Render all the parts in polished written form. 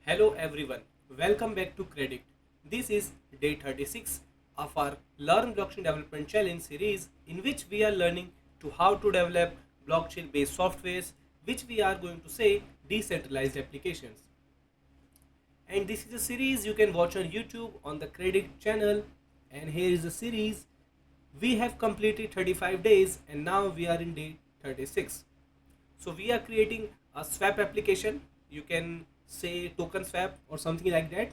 Hello everyone, welcome back to Credit. This is day 36 of our Learn Blockchain Development Challenge series in which we are learning to how to develop blockchain based softwares which we are going to say decentralized applications. And this is a series you can watch on YouTube on the Credit channel, and here is the series. We have completed 35 days and now we are in day 36. So we are creating a swap application. You can say token swap or something like that,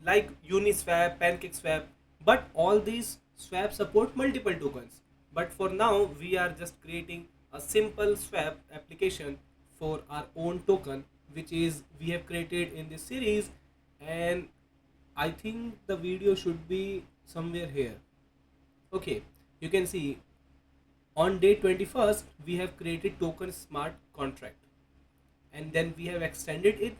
like Uniswap, PancakeSwap. But all these swaps support multiple tokens. But for now, we are just creating a simple swap application for our own token, which is we have created in this series. And I think the video should be somewhere here. Okay, you can see on day 21st we have created token smart contract, and then we have extended it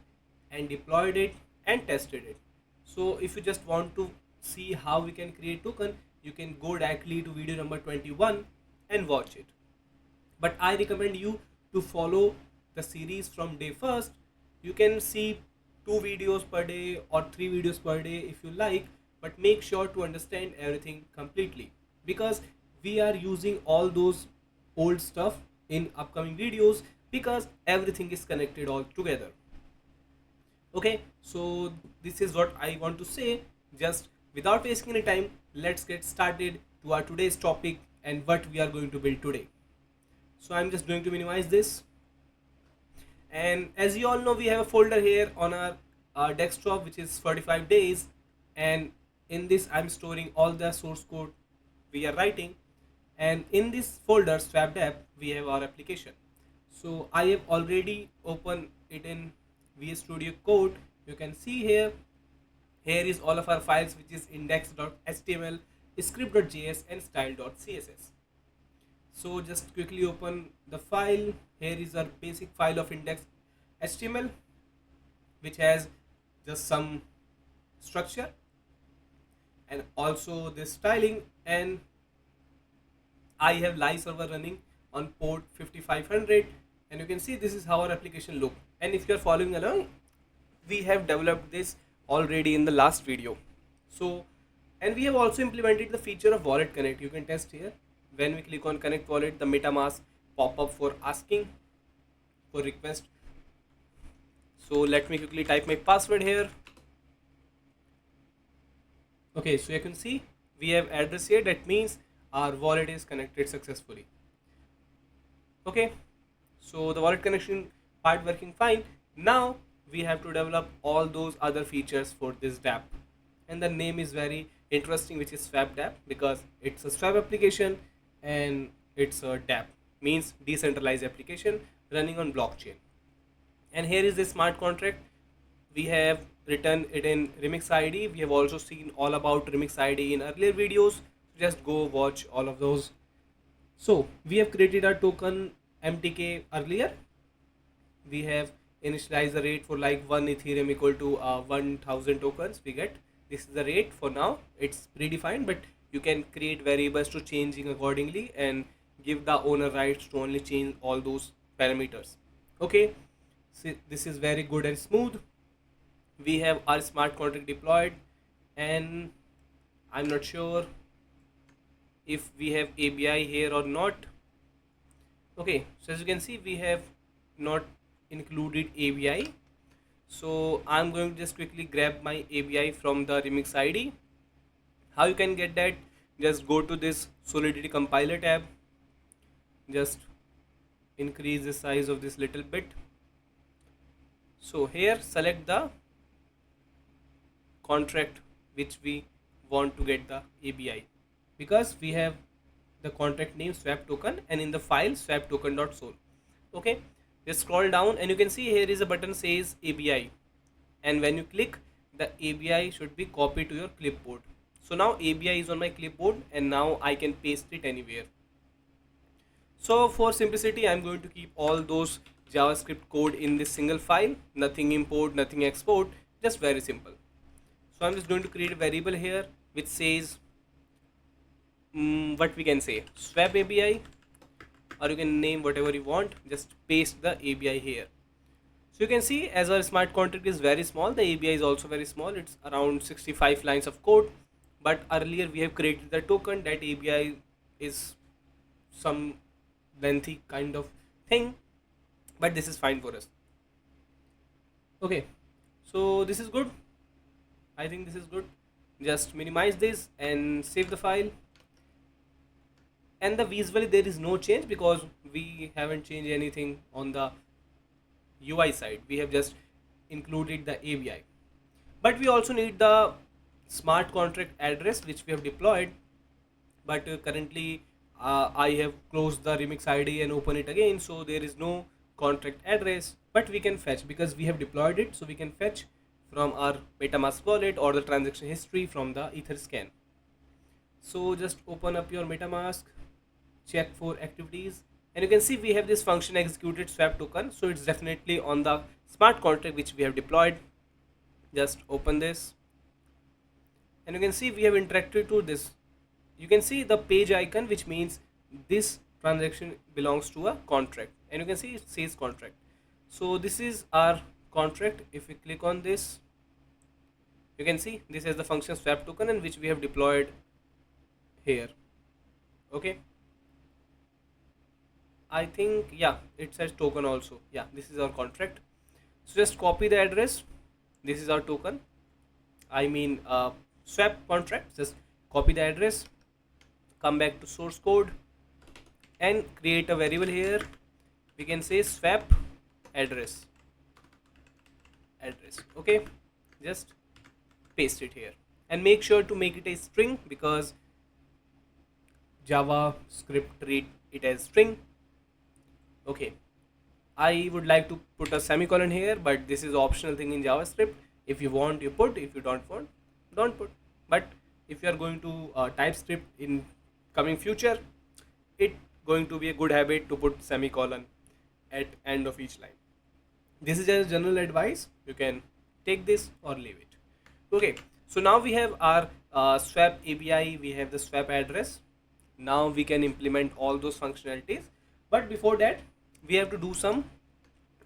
and deployed it and tested it. So if you just want to see how we can create token, you can go directly to video number 21 and watch it. But I recommend you to follow the series from day first. You can see 2 videos per day or 3 videos per day if you like, but make sure to understand everything completely, because we are using all those old stuff in upcoming videos because everything is connected all together. Okay, so this is what I want to say. Just without wasting any time, let's get started to our today's topic and what we are going to build today. So I'm just going to minimize this, and as you all know, we have a folder here on our desktop which is 45 days, and in this I'm storing all the source code we are writing, and in this folder swapped app we have our application. So I have already opened it in VS Studio Code. You can see here is all of our files, which is index.html, script.js and style.css. So just quickly open the file. Here is our basic file of index.html, which has just some structure and also this styling, and I have live server running on port 5500, and you can see this is how our application look. And if you are following along, we have developed this already in the last video. So, and we have also implemented the feature of wallet connect. You can test here. When we click on connect wallet, the MetaMask pop up for asking for request. So let me quickly type my password here. Okay, so you can see we have address here. That means our wallet is connected successfully. Okay, so the wallet connection part working fine. Now we have to develop all those other features for this dApp, and the name is very interesting, which is swap dApp, because it's a swap application and it's a dApp, means decentralized application running on blockchain. And here is the smart contract. We have written it in Remix ID. We have also seen all about Remix ID in earlier videos. Just go watch all of those. So we have created our token MTK earlier. We have initialized the rate for like 1 Ethereum equal to 1000 tokens we get. This is the rate for now. It's predefined, but you can create variables to changing accordingly and give the owner rights to only change all those parameters. Okay, so this is very good and smooth. We have our smart contract deployed, and I'm not sure if we have ABI here or not. Okay, so as you can see, we have not included ABI. So I'm going to just quickly grab my ABI from the Remix ID. How you can get that? Just go to this Solidity compiler tab. Just increase the size of this little bit. So here select the contract which we want to get the ABI, because we have the contract name swap token and in the file swap token.sol. Okay, just scroll down and you can see here is a button says ABI, and when you click, the ABI should be copied to your clipboard. So now ABI is on my clipboard and now I can paste it anywhere. So for simplicity, I'm going to keep all those JavaScript code in this single file, nothing import, nothing export, just very simple. So I'm just going to create a variable here which says what we can say swap ABI, or you can name whatever you want. Just paste the ABI here. So you can see as our smart contract is very small, the ABI is also very small. It's around 65 lines of code. But earlier we have created the token, that ABI is some lengthy kind of thing, but this is fine for us. Okay, so this is good. I think this is good. Just minimize this and save the file. And the visually there is no change because we haven't changed anything on the UI side. We have just included the ABI. But we also need the smart contract address which we have deployed. But currently I have closed the Remix ID and open it again, so there is no contract address. But we can fetch because we have deployed it, so we can fetch from our MetaMask wallet or the transaction history from the Etherscan. So just open up your MetaMask, check for activities, and you can see we have this function executed swap token, so it's definitely on the smart contract which we have deployed. Just open this, and you can see we have interacted to this. You can see the page icon, which means this transaction belongs to a contract, and you can see it says contract. So this is our contract. If we click on this, you can see this is the function swap token, and which we have deployed here. Okay, I think, yeah, it says token also. Yeah, this is our contract. So just copy the address. This is our token, I mean swap contract. Just copy the address, come back to source code and create a variable here. We can say swap address. Okay, just paste it here and make sure to make it a string because JavaScript treat it as string. Okay, I would like to put a semicolon here, but this is optional thing in JavaScript. If you want, you put. If you don't want, don't put. But if you are going to TypeScript in coming future, it going to be a good habit to put semicolon at end of each line. This is just general advice. You can take this or leave it. Okay, so now we have our swap API. We have the swap address. Now we can implement all those functionalities. But before that, we have to do some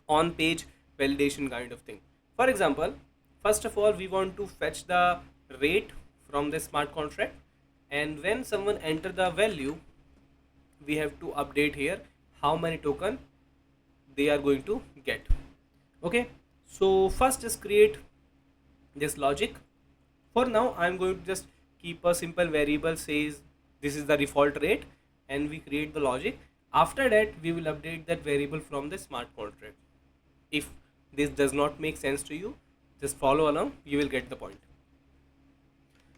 on page validation kind of thing. For example, first of all, we want to fetch the rate from the smart contract, and when someone enter the value, we have to update here how many token they are going to get. Okay, so first just create this logic. For now I'm going to just keep a simple variable, says this is the default rate, and we create the logic. After that we will update that variable from the smart contract. If this does not make sense to you, just follow along, you will get the point.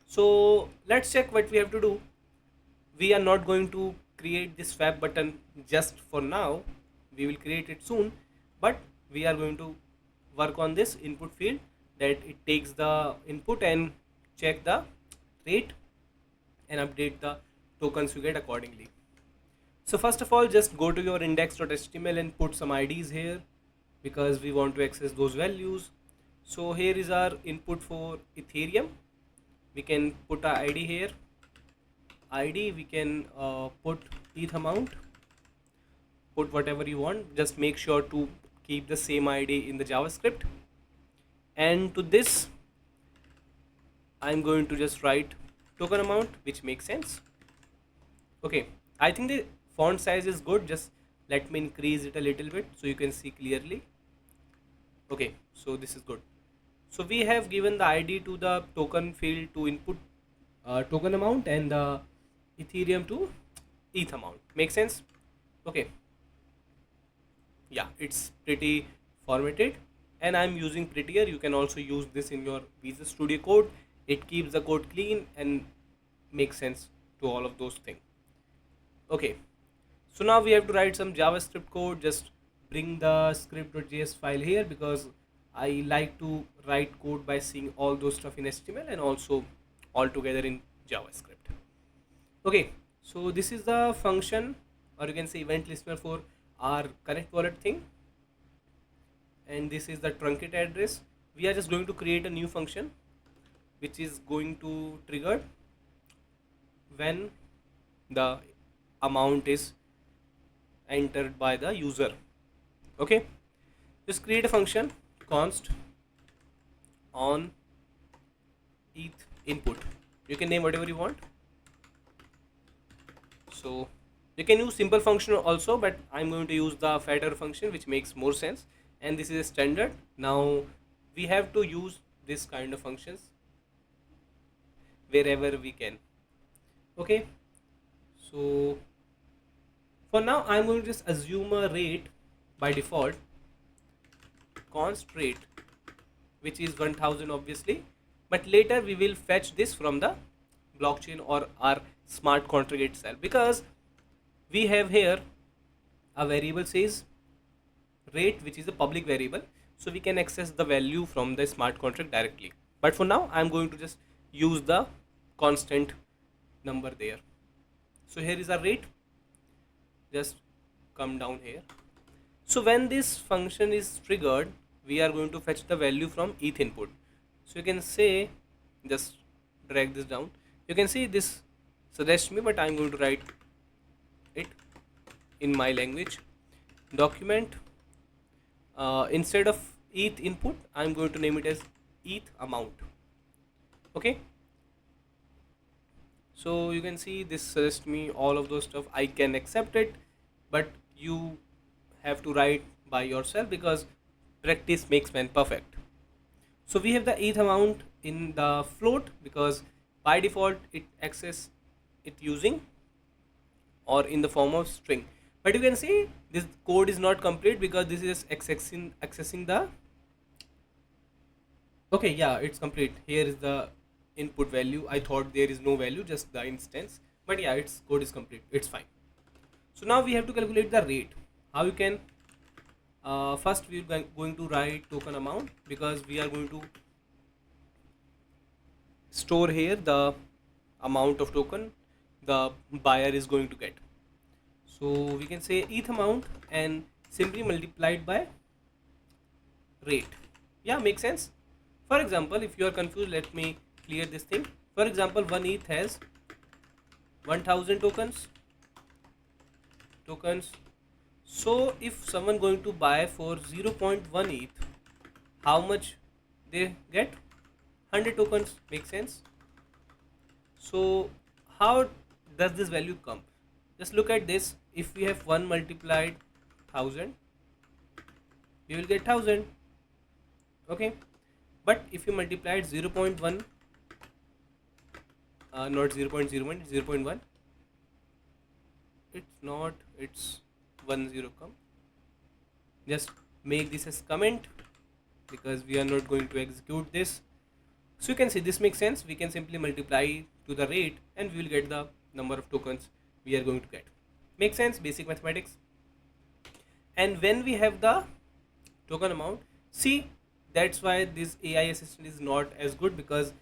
So let's check what we have to do. We are not going to create this swap button just for now, we will create it soon, but we are going to work on this input field, that it takes the input and check the rate and update the tokens you get accordingly. So first of all, just go to your index.html and put some IDs here because we want to access those values. So here is our input for Ethereum. We can put our ID here. ID, we can put ETH amount, put whatever you want. Just make sure to keep the same ID in the JavaScript. And to this, I'm going to just write token amount, which makes sense. Okay, I think the font size is good. Just let me increase it a little bit so you can see clearly. Okay, so this is good. So we have given the ID to the token field to input token amount, and the Ethereum to ETH amount. Make sense? Okay. Yeah, it's pretty formatted, and I'm using Prettier. You can also use this in your Visual Studio Code. It keeps the code clean and makes sense to all of those things. Okay, so now we have to write some JavaScript code. Just bring the script.js file here because I like to write code by seeing all those stuff in HTML and also all together in JavaScript. Okay, so this is the function, or you can say event listener, for our connect wallet thing, and this is the truncate address. We are just going to create a new function which is going to trigger when the amount is entered by the user. Okay, Just create a function const on eth input. You can name whatever you want. So you can use simple function also, but I'm going to use the fatter function, which makes more sense. And this is a standard. Now we have to use this kind of functions wherever we can. Okay, so for now I'm going to just assume a rate by default, const rate, which is 1000 obviously, but later we will fetch this from the blockchain or our smart contract itself, because we have here a variable says rate, which is a public variable, so we can access the value from the smart contract directly. But for now I'm going to just use the constant number there. So here is our rate. Just come down here. So when this function is triggered, we are going to fetch the value from eth input. So you can say, just drag this down, you can see this suggests me, but I'm going to write it in my language. Document, instead of eth input I'm going to name it as eth amount. Okay, so you can see this suggests me all of those stuff. I can accept it, but you have to write by yourself, because practice makes man perfect. So we have the eth amount in the float, because by default it access it using or in the form of string. But you can see this code is not complete, because this is accessing the, okay, yeah, it's complete. Here is the input value. I thought there is no value, just the instance, but yeah, its code is complete, it's fine. So now we have to calculate the rate. How you can, first we are going to write token amount, because we are going to store here the amount of token the buyer is going to get. So we can say eth amount and simply multiplied by rate. Yeah, makes sense. For example, if you are confused, let me clear this thing. For example, one eth has 1000 tokens. So if someone going to buy for 0.1 eth, how much they get? 100 tokens. Makes sense. So how does this value come? Just look at this. If we have 1 multiplied 1000, we will get 1000. Okay, but if you multiplied 0.1, not 0.01, it's 0.1, it's not, it's 10 come. Just make this as comment, because we are not going to execute this. So you can see this makes sense. We can simply multiply to the rate and we will get the number of tokens we are going to get. Make sense? Basic mathematics. And when we have the token amount, see, that's why this AI assistant is not as good, because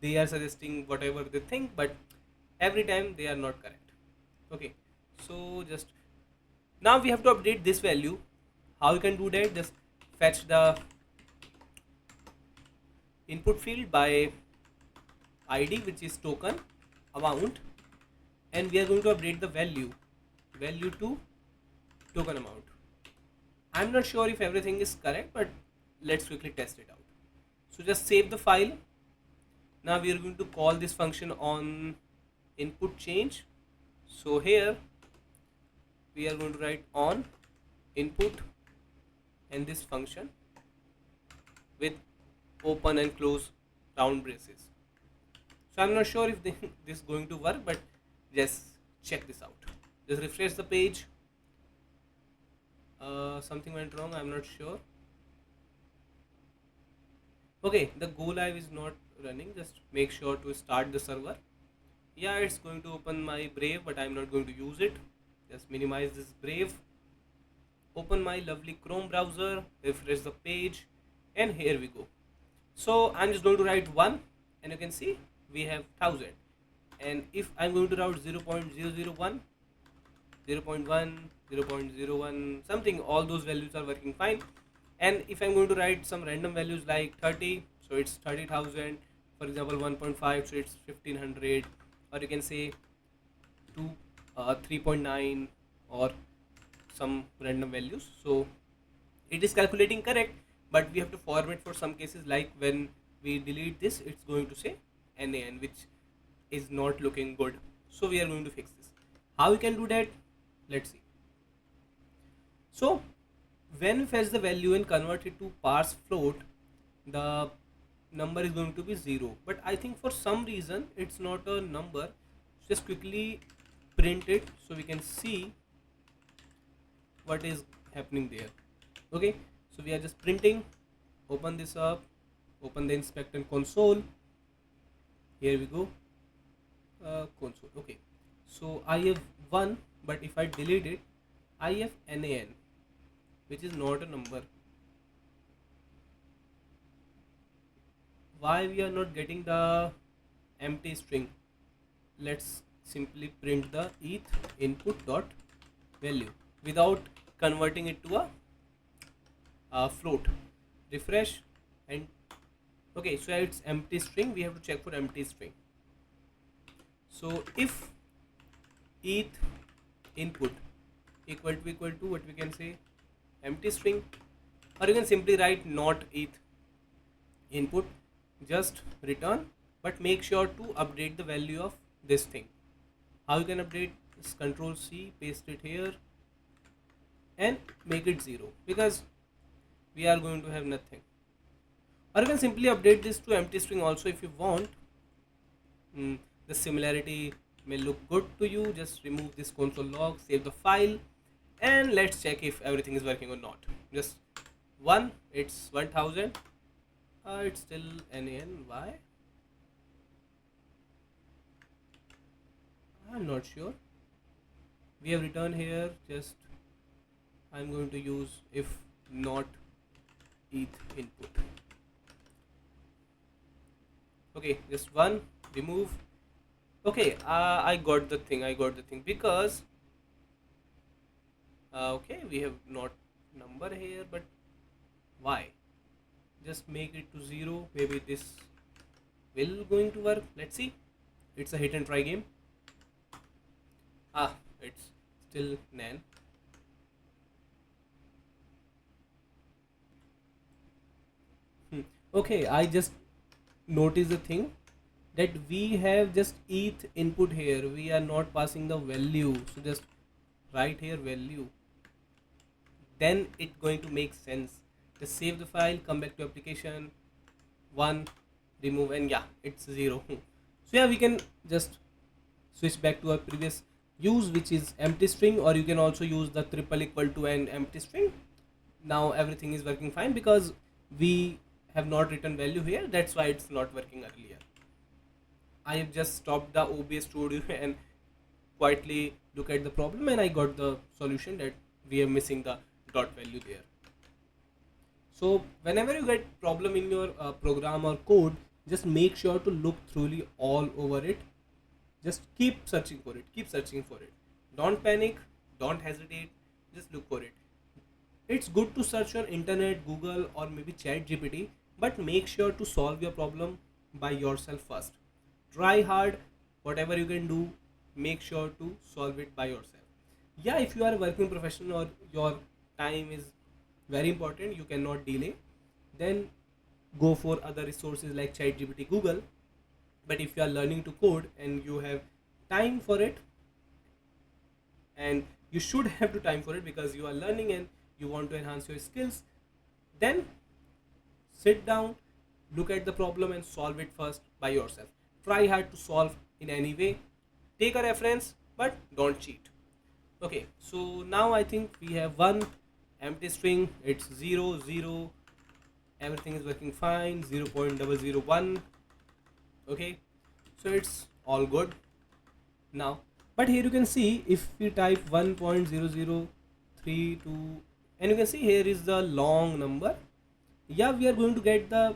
they are suggesting whatever they think, but every time they are not correct. Okay, so just now we have to update this value. How you can do that? Just fetch the input field by id, which is token amount, and we are going to update the value to token amount. I'm not sure if everything is correct, but let's quickly test it out. So just save the file. Now we are going to call this function on input change. So here we are going to write on input and this function with open and close round braces. So I'm not sure if this is going to work, but just check this out. Just refresh the page. Something went wrong, I'm not sure. Okay, the go live is not running. Just make sure to start the server. Yeah, it's going to open my Brave, but I'm not going to use it. Just minimize this Brave, open my lovely Chrome browser, refresh the page, and here we go. So I'm just going to write 1, and you can see we have 1000. And if I'm going to write 0.001, 0.1, 0.01, something, all those values are working fine. And if I'm going to write some random values like 30, so it's 30,000. For example, 1.5, so it's 1500, or you can say 3.9 or some random values. So it is calculating correct, but we have to format for some cases, like when we delete this it's going to say NaN, which is not looking good. So we are going to fix this. How we can do that? Let's see. So when we fetch the value and convert it to parse float, the number is going to be 0, but I think for some reason it's not a number. Just quickly print it so we can see what is happening there. Okay, so we are just printing. Open this up, open the inspector console. Here we go. Console. Okay, so I have 1, but if I delete it I have NaN, which is not a number. Why we are not getting the empty string? Let's simply print the eth input dot value without converting it to a float. Refresh and okay, so it's empty string. We have to check for empty string. So if eth input equal to what we can say, empty string, or you can simply write not eth input, just return, but make sure to update the value of this thing. How you can update? Is Control C, paste it here and make it 0, because we are going to have nothing. Or you can simply update this to empty string also if you want. The similarity may look good to you. Just remove this console log, save the file, and let's check if everything is working or not. Just 1, it's 1000. It's still NaN. Why? I'm not sure. We have returned here. Just I'm going to use if not eth input. Okay, just 1, remove. Okay, I got the thing because okay, we have not number here, but why? Just make it to 0. Maybe this will going to work. Let's see. It's a hit and try game. It's still NaN. Okay, I just noticed the thing that we have just eth input here. We are not passing the value. So just write here value. Then it going to make sense. Just save the file, come back to application, 1, remove, and yeah, it's 0. So yeah, we can just switch back to our previous use, which is empty string, or you can also use the triple equal to and empty string. Now everything is working fine because we have not written value here. That's why it's not working earlier. I have just stopped the OBS studio and quietly look at the problem, and I got the solution that we are missing the dot value there. So whenever you get problem in your program or code, just make sure to look thoroughly all over it. Just keep searching for it. Don't panic, don't hesitate, just look for it. It's good to search on internet, Google, or maybe Chat GPT, but make sure to solve your problem by yourself first. Try hard, whatever you can do, make sure to solve it by yourself. Yeah, if you are a working professional or your time is very important, you cannot delay, then go for other resources like ChatGPT, Google. But if you are learning to code and you have time for it, and you should have to time for it because you are learning and you want to enhance your skills, then sit down, look at the problem and solve it first by yourself. Try hard to solve in any way. Take a reference, but don't cheat. Okay, so now I think we have one empty string. It's 0 0. Everything is working fine. 0.001. Okay, so it's all good now. But here you can see if we type 1.0032, and you can see here is the long number. Yeah, we are going to get the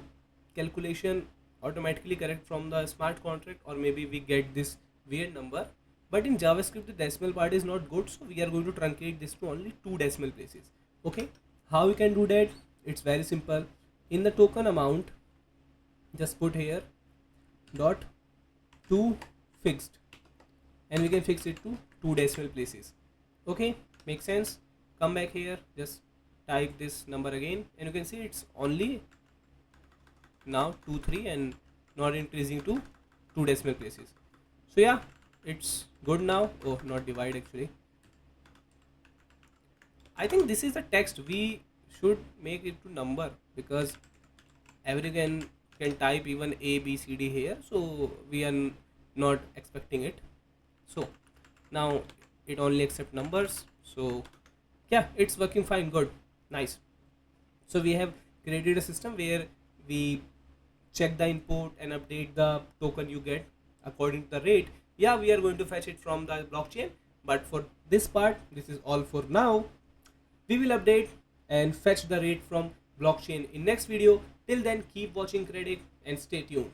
calculation automatically correct from the smart contract, or maybe we get this weird number. But in JavaScript the decimal part is not good, so we are going to truncate this to only 2 decimal places. Okay, how we can do that? It's very simple. In the token amount, just put here dot to fixed, and we can fix it to 2 decimal places. Okay, makes sense. Come back here, just type this number again, and you can see it's only now 2 3 and not increasing to 2 decimal places. So yeah, it's good now. Oh, not divide actually. I think this is the text. We should make it to number because everyone can type even A B C D here, so we are not expecting it. So now it only accept numbers. So yeah, it's working fine. Good, nice. So we have created a system where we check the input and update the token you get according to the rate. Yeah, we are going to fetch it from the blockchain, but for this part, this is all for now. We will update and fetch the rate from blockchain in next video. Till then, keep watching Credit and stay tuned.